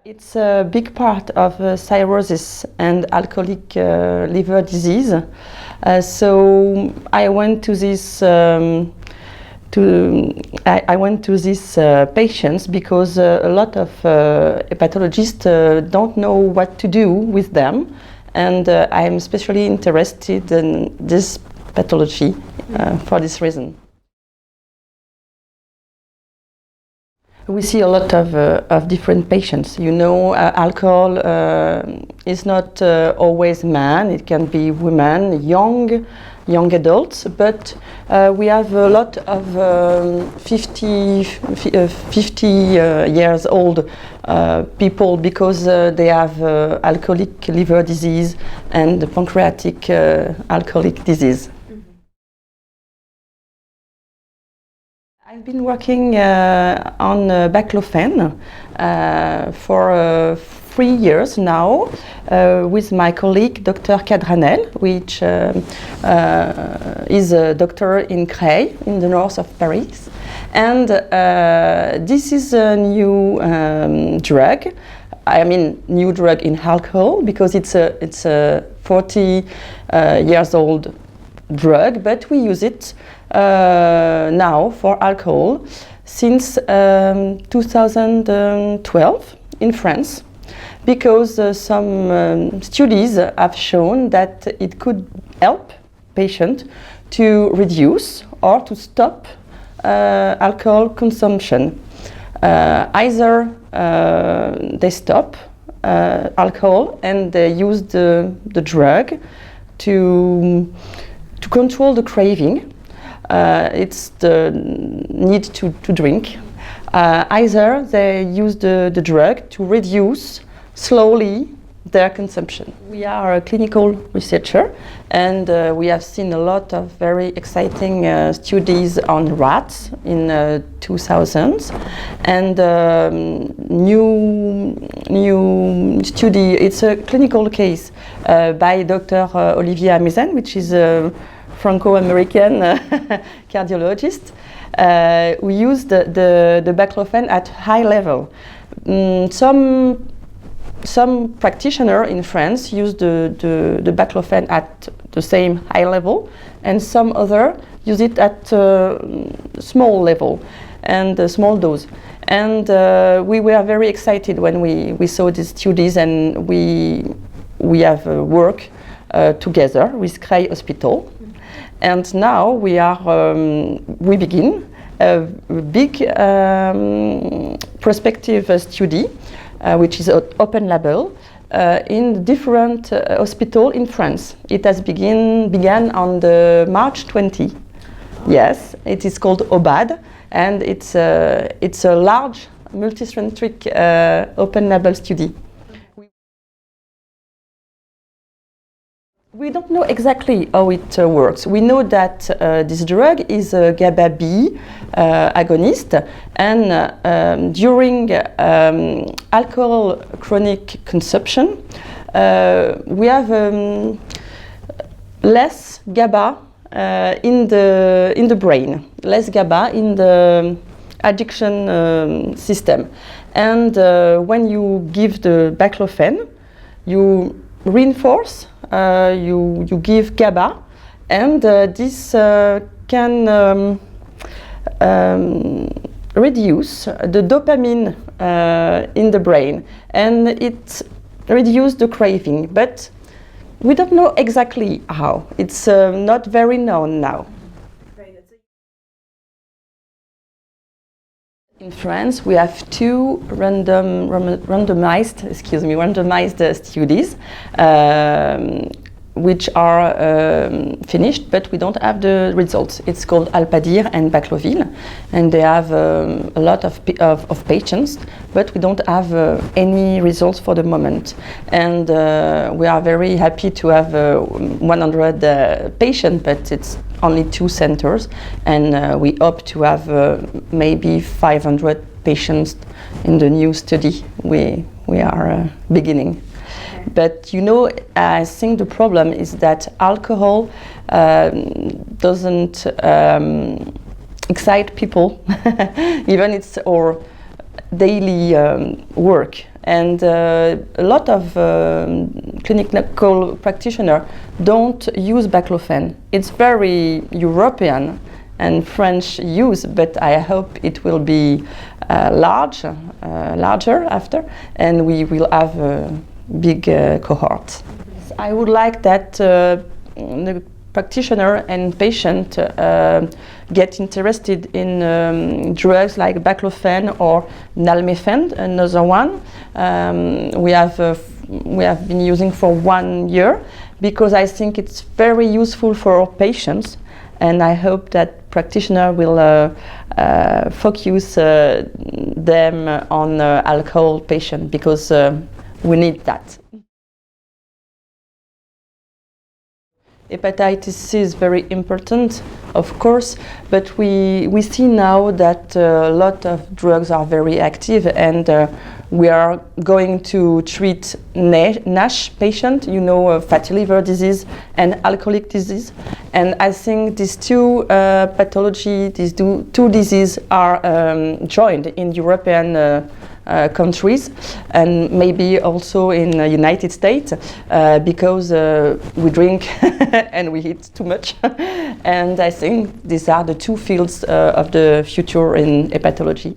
It's a big part of cirrhosis and alcoholic liver disease. So I went to this patients because a lot of hepatologists don't know what to do with them, and I'm especially interested in this pathology for this reason. We see a lot of different patients. You know, alcohol is not always man, it can be women, young adults, but we have a lot of 50 years old people because they have alcoholic liver disease and pancreatic alcoholic disease. I've been working on Baclofen for 3 years now with my colleague Dr. Cadranel, which is a doctor in Creil, in the north of Paris. And this is a new drug. I mean, new drug in alcohol because it's a 40 years old drug, but we use it now for alcohol since 2012 in France, because some studies have shown that it could help patients to reduce or to stop alcohol consumption. Either they stop alcohol and they use the drug to control the craving. It's the need to drink. Either they use the drug to reduce slowly their consumption. We are a clinical researcher, and we have seen a lot of very exciting studies on rats in 2000s, and new study. It's a clinical case by Dr. Olivier Amezen, which is a Franco-American cardiologist. We used the Baclofen at high level. Some practitioners in France use the Baclofen at the same high level, and some other use it at small level and a small dose. And we were very excited when we saw these studies, and we have worked together with Creil Hospital. And now we begin a big prospective study, which is open label, in different hospitals in France. It has began on the March 20. Yes, it is called OBAD, and it's a large multicentric open label study. We don't know exactly how it works. We know that this drug is a GABA-B agonist, and during alcohol chronic consumption, we have less GABA in the brain, less GABA in the addiction system. And when you give the Baclofen, you reinforce, you give GABA, and this can reduce the dopamine in the brain, and it reduces the craving, but we don't know exactly how. It's not very known now. In France, we have two randomized studies, which are finished, but we don't have the results. It's called Alpadir and Bacloville, and they have a lot of patients, but we don't have any results for the moment. And we are very happy to have 100 patients, but it's only 2 centers, and we hope to have maybe 500 patients in the new study we are beginning. But you know, I think the problem is that alcohol doesn't excite people, even it's our daily work. and a lot of clinical practitioners don't use Baclofen. It's very European and French use, but I hope it will be larger after, and we will have a big cohort. I would like that the practitioner and patient get interested in drugs like Baclofen or Nalmefene, another one. We have been using for 1 year because I think it's very useful for our patients, and I hope that practitioner will focus them on alcohol patient because we need that. Hepatitis C is very important, of course, but we see now that a lot of drugs are very active, and we are going to treat NASH patient, fatty liver disease and alcoholic disease. And I think these two pathology, these two diseases are joined in European countries, and maybe also in the United States, because we drink and we eat too much. And I think these are the two fields of the future in hepatology.